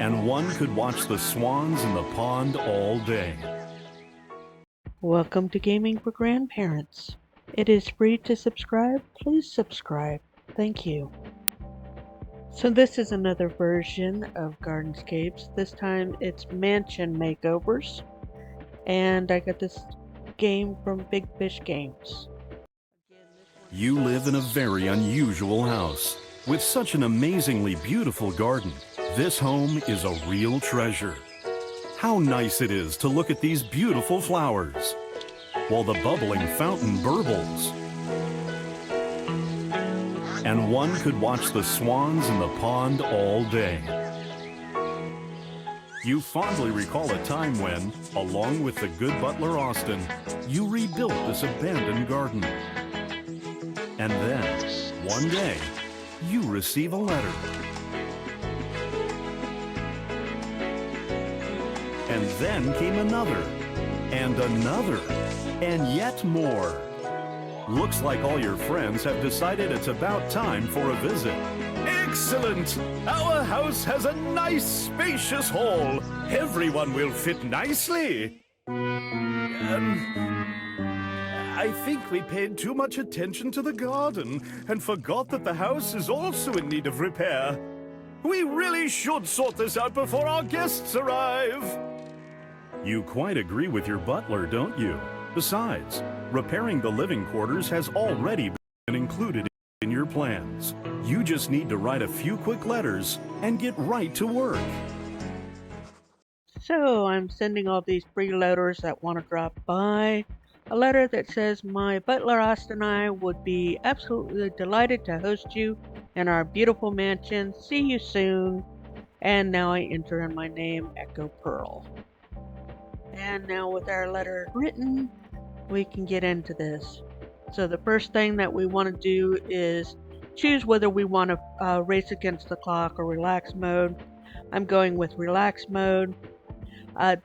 and one could watch the swans in the pond all day. Welcome to Gaming for Grandparents. It is free to subscribe. Please subscribe. Thank you. So this is another version of Gardenscapes. This time it's mansion makeovers. And I got this game from Big Fish Games. You live in a very unusual house with such an amazingly beautiful garden. This home is a real treasure. How nice it is to look at these beautiful flowers while the bubbling fountain burbles. And one could watch the swans in the pond all day. You fondly recall a time when, along with the good butler Austin, you rebuilt this abandoned garden. And then, one day, you receive a letter. And then came another, and another, and yet more. Looks like all your friends have decided it's about time for a visit. Excellent! Our house has a nice, spacious hall. Everyone will fit nicely. I think we paid too much attention to the garden and forgot that the house is also in need of repair. We really should sort this out before our guests arrive. You quite agree with your butler, don't you? Besides, repairing the living quarters has already been included in your plans. You just need to write a few quick letters and get right to work. So I'm sending all these freeloaders that want to drop by a letter that says, my butler Austin and I would be absolutely delighted to host you in our beautiful mansion. See you soon. And now I enter in my name, Echo Pearl. And now with our letter written, we can get into this. So the first thing that we want to do is choose whether we want to race against the clock or relax mode. I'm going with relax mode.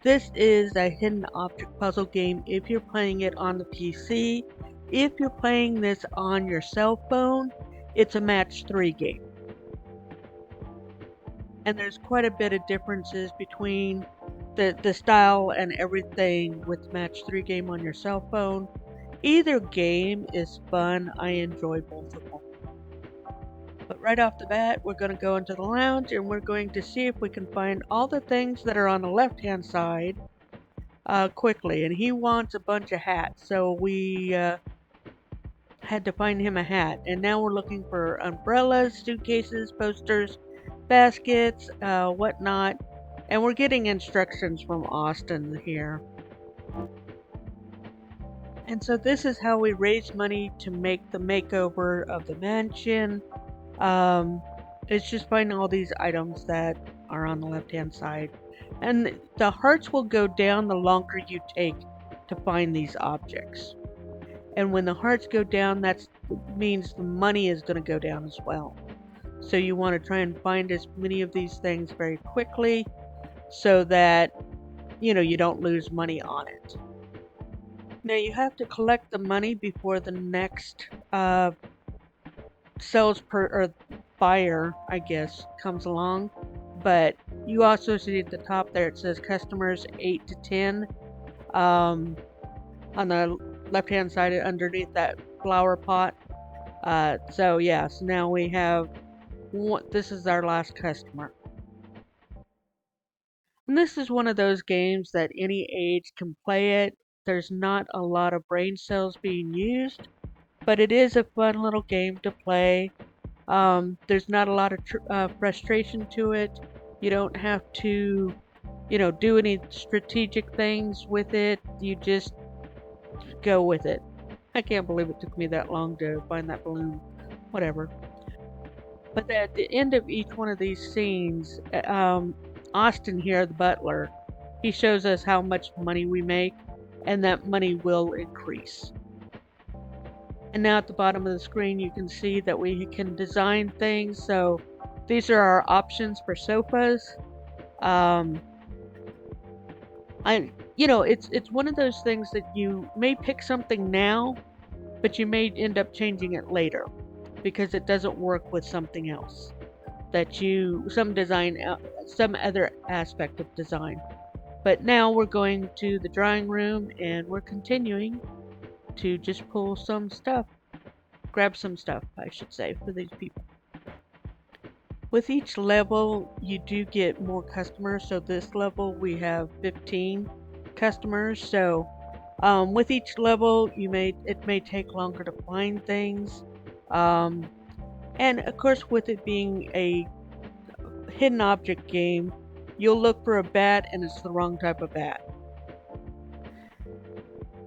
This is a hidden object puzzle game if you're playing it on the PC. If you're playing this on your cell phone, it's a match 3 game. And there's quite a bit of differences between the style and everything with match 3 game on your cell phone. Either game is fun. I enjoy both of them. But right off the bat, we're going to go into the lounge and we're going to see if we can find all the things that are on the left-hand side quickly. And he wants a bunch of hats, so we had to find him a hat. And now we're looking for umbrellas, suitcases, posters, baskets, whatnot. And we're getting instructions from Austin here. And so this is how we raise money to make the makeover of the mansion. It's just finding all these items that are on the left-hand side. And the hearts will go down the longer you take to find these objects. And when the hearts go down, that means the money is going to go down as well. So you want to try and find as many of these things very quickly so that, you don't lose money on it. Now you have to collect the money before the next buyer, I guess, comes along. But you also see at the top there it says customers 8 to 10 on the left hand side underneath that flower pot. So now we have this is our last customer. And this is one of those games that any age can play it. There's not a lot of brain cells being used, but it is a fun little game to play. There's not a lot of frustration to it. You don't have to, do any strategic things with it. You just go with it. I can't believe it took me that long to find that balloon. Whatever. But at the end of each one of these scenes, Austin here, the butler, he shows us how much money we make, and that money will increase. And now at the bottom of the screen, you can see that we can design things. So these are our options for sofas. It's one of those things that you may pick something now, but you may end up changing it later because it doesn't work with something else. some design, some other aspect of design. But now we're going to the drawing room and we're continuing to just pull some stuff, grab some stuff, I should say, for these people. With each level, you do get more customers. So this level, we have 15 customers. So with each level, it may take longer to find things. And of course, with it being a hidden object game, you'll look for a bat and it's the wrong type of bat.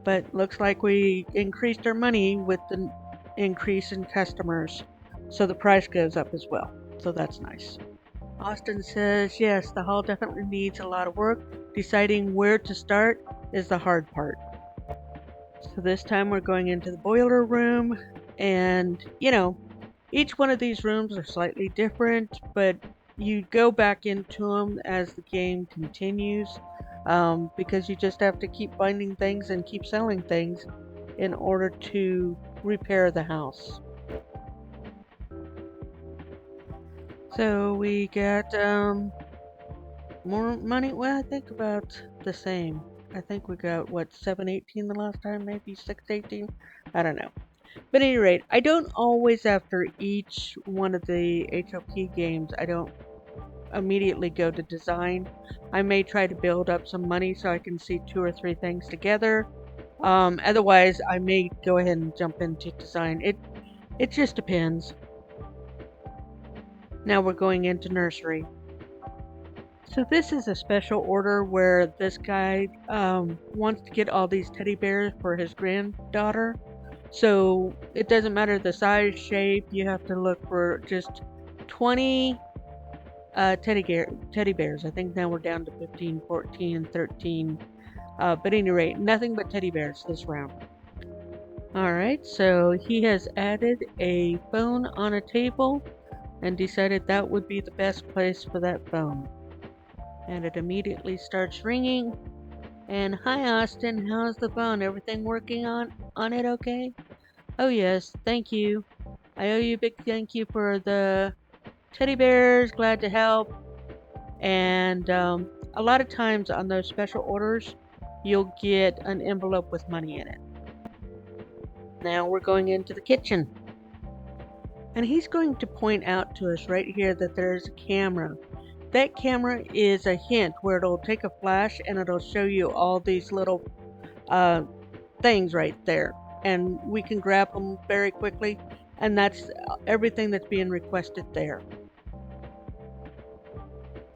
But looks like we increased our money with the increase in customers, so the price goes up as well. So that's nice. Austin says, yes, the hall definitely needs a lot of work. Deciding where to start is the hard part. So this time we're going into the boiler room, and each one of these rooms are slightly different, but you go back into them as the game continues, because you just have to keep finding things and keep selling things in order to repair the house. So we got more money. Well, I think about the same. I think we got, what, 718 the last time, maybe 618? I don't know. But at any rate, I don't always, after each one of the HLP games, I don't immediately go to design. I may try to build up some money so I can see 2 or 3 things together. Otherwise, I may go ahead and jump into design. It just depends. Now we're going into nursery. So this is a special order where this guy wants to get all these teddy bears for his granddaughter. So it doesn't matter the size, shape, you have to look for just 20 teddy bears. I think now we're down to 15, 14, 13. But at any rate, nothing but teddy bears this round. Alright, so he has added a phone on a table and decided that would be the best place for that phone. And it immediately starts ringing. And hi Austin, how's the phone? Everything working on it okay? Oh yes, thank you. I owe you a big thank you for the teddy bears, glad to help. And a lot of times on those special orders, you'll get an envelope with money in it. Now we're going into the kitchen. And he's going to point out to us right here that there's a camera. That camera is a hint where it'll take a flash and it'll show you all these little things right there. And we can grab them very quickly. And that's everything that's being requested there.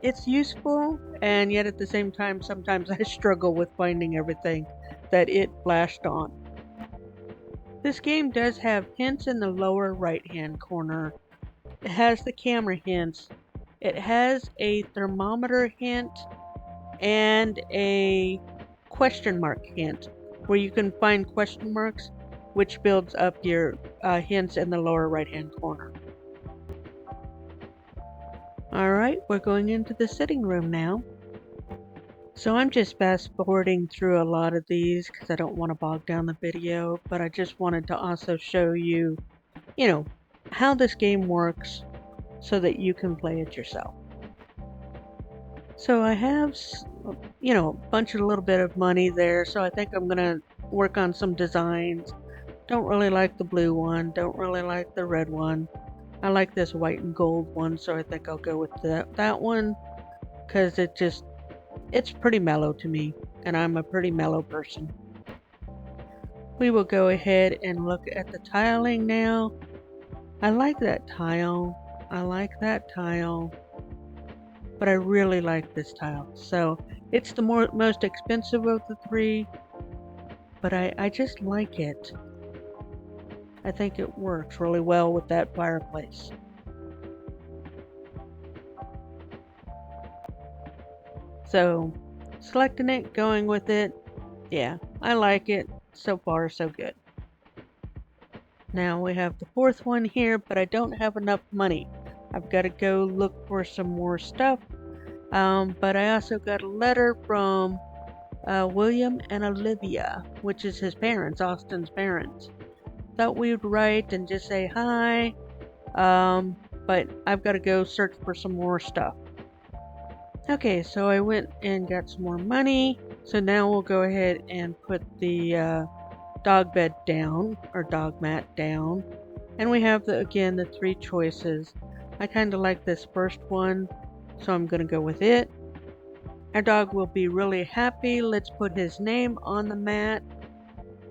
It's useful, and yet at the same time, sometimes I struggle with finding everything that it flashed on. This game does have hints in the lower right-hand corner. It has the camera hints. It has a thermometer hint and a question mark hint, where you can find question marks, which builds up your hints in the lower right-hand corner. Alright, we're going into the sitting room now. So I'm just fast forwarding through a lot of these because I don't want to bog down the video, but I just wanted to also show you, how this game works so that you can play it yourself. So I have, a bunch of little bit of money there, so I think I'm going to work on some designs. Don't really like the blue one, don't really like the red one. I like this white and gold one, so I think I'll go with that one, because it's pretty mellow to me, and I'm a pretty mellow person. We will go ahead and look at the tiling now. I like that tile. I like that tile. But I really like this tile. So it's the most expensive of the 3, but I just like it. I think it works really well with that fireplace. So, selecting it, going with it, yeah, I like it. So far, so good. Now we have the 4th one here, but I don't have enough money. I've got to go look for some more stuff. But I also got a letter from William and Olivia, which is his parents, Austin's parents. Thought we would write and just say hi. but I've got to go search for some more stuff. Okay, so I went and got some more money. So now we'll go ahead and put the dog bed down, or dog mat down. And we have, again, the 3 choices. I kind of like this first one, so I'm going to go with it. Our dog will be really happy. Let's put his name on the mat.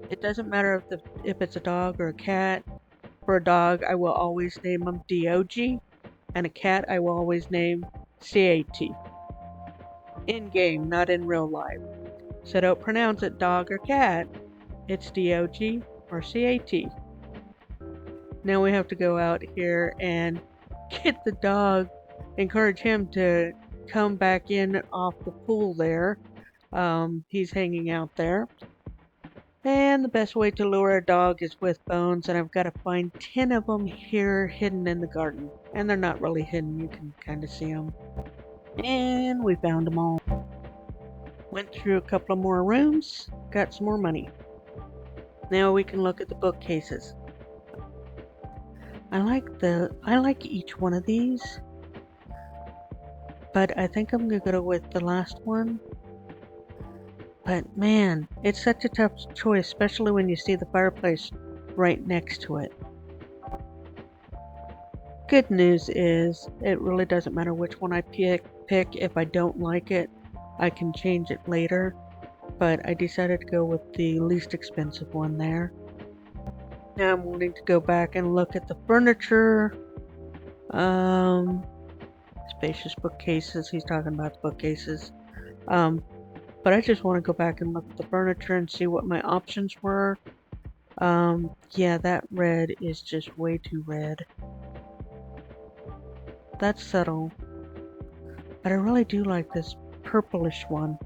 It doesn't matter if it's a dog or a cat. For a dog, I will always name him DOG, and a cat I will always name CAT. In game, not in real life. So don't pronounce it dog or cat. It's DOG or CAT. Now we have to go out here and get the dog, encourage him to come back in off the pool there. He's hanging out there. And the best way to lure a dog is with bones, and I've got to find 10 of them here hidden in the garden. And they're not really hidden, you can kind of see them. And we found them all. Went through a couple of more rooms, got some more money. Now we can look at the bookcases. I like each one of these, but I think I'm gonna go with the last one. But man, it's such a tough choice, especially when you see the fireplace right next to it. Good news is, it really doesn't matter which one I pick. If I don't like it, I can change it later. But I decided to go with the least expensive one there. Now I'm wanting to go back and look at the furniture. Spacious bookcases, he's talking about the bookcases. But I just want to go back and look at the furniture and see what my options were. Yeah, that red is just way too red. That's subtle. But I really do like this purplish one.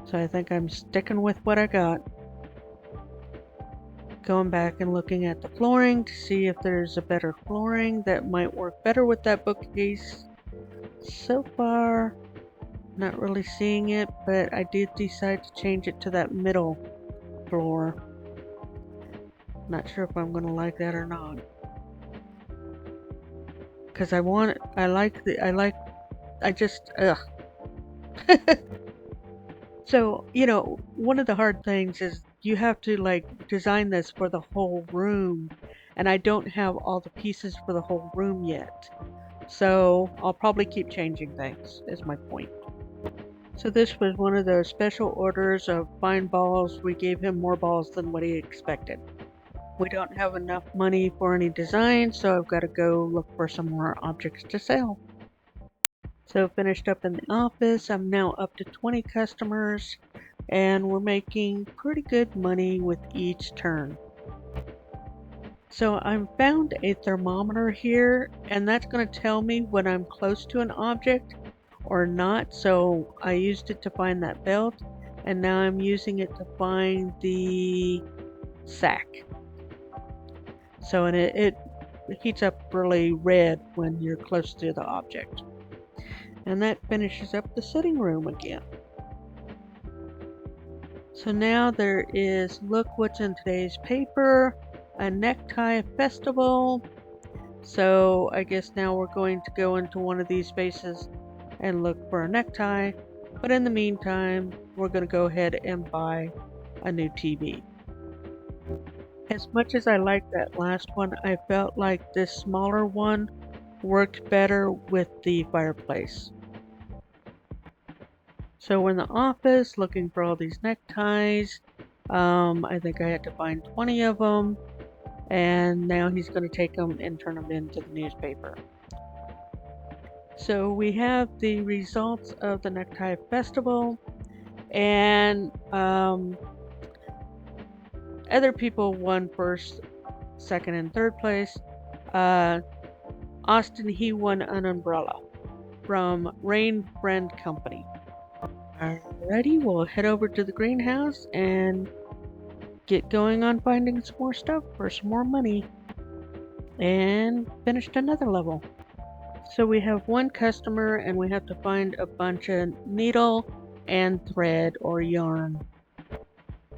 So I think I'm sticking with what I got. Going back and looking at the flooring to see if there's a better flooring that might work better with that bookcase. So far, not really seeing it, but I did decide to change it to that middle floor. Not sure if I'm gonna like that or not. Cause So, one of the hard things is you have to like design this for the whole room, and I don't have all the pieces for the whole room yet. So I'll probably keep changing things, is my point. So this was one of those special orders of fine balls. We gave him more balls than what he expected. We don't have enough money for any design, so I've got to go look for some more objects to sell. So finished up in the office, I'm now up to 20 customers, and we're making pretty good money with each turn. So I found a thermometer here, and that's going to tell me when I'm close to an object or not. So I used it to find that belt, and now I'm using it to find the sack. So it heats up really red when you're close to the object. And that finishes up the sitting room again. So now there is, look what's in today's paper, a necktie festival. So I guess now we're going to go into one of these spaces and look for a necktie. But in the meantime, we're going to go ahead and buy a new TV. As much as I liked that last one, I felt like this smaller one worked better with the fireplace. So we're in the office looking for all these neckties. I think I had to find 20 of them. And now he's going to take them and turn them into the newspaper. So we have the results of the necktie festival. And other people won first, second, and third place. Austin, he won an umbrella from Rain Friend Company. Alrighty, we'll head over to the greenhouse and get going on finding some more stuff for some more money. And finished another level. So we have one customer and we have to find a bunch of needle and thread or yarn.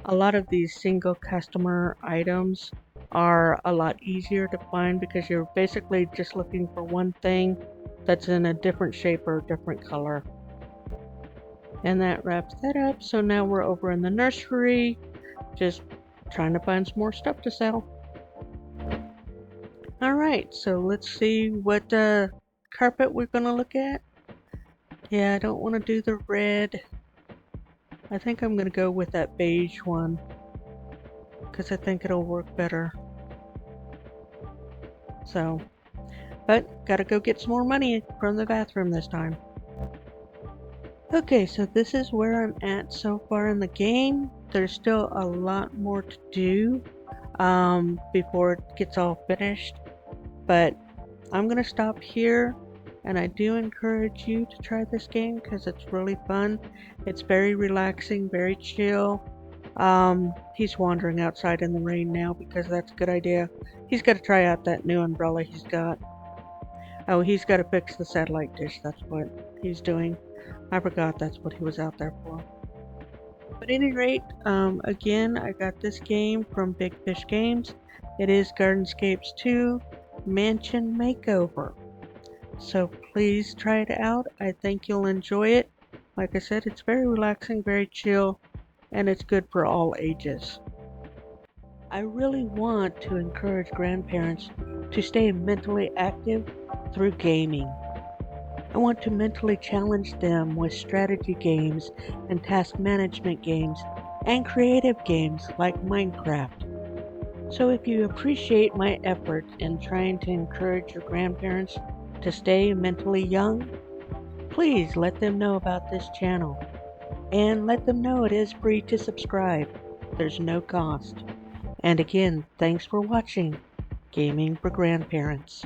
A lot of these single customer items are a lot easier to find because you're basically just looking for one thing that's in a different shape or a different color. And that wraps that up. So now we're over in the nursery, just trying to find some more stuff to sell. Alright, so let's see what carpet we're gonna look at. Yeah, I don't want to do the red. I think I'm gonna go with that beige one because I think it'll work better. So, but gotta go get some more money from the bathroom this time. Okay, so this is where I'm at so far in the game. There's still a lot more to do before it gets all finished, but I'm gonna stop here, and I do encourage you to try this game because it's really fun. It's very relaxing, very chill. He's wandering outside in the rain now because that's a good idea. He's got to try out that new umbrella he's got. Oh, he's got to fix the satellite dish. That's what he's doing. I forgot that's what he was out there for. But at any rate, again, I got this game from Big Fish Games. It is Gardenscapes 2 Mansion Makeover. So please try it out. I think you'll enjoy it. Like I said, it's very relaxing, very chill, and it's good for all ages. I really want to encourage grandparents to stay mentally active through gaming. I want to mentally challenge them with strategy games and task management games and creative games like Minecraft. So if you appreciate my efforts in trying to encourage your grandparents to stay mentally young, please let them know about this channel and let them know it is free to subscribe. There's no cost. And again, thanks for watching Gaming for Grandparents.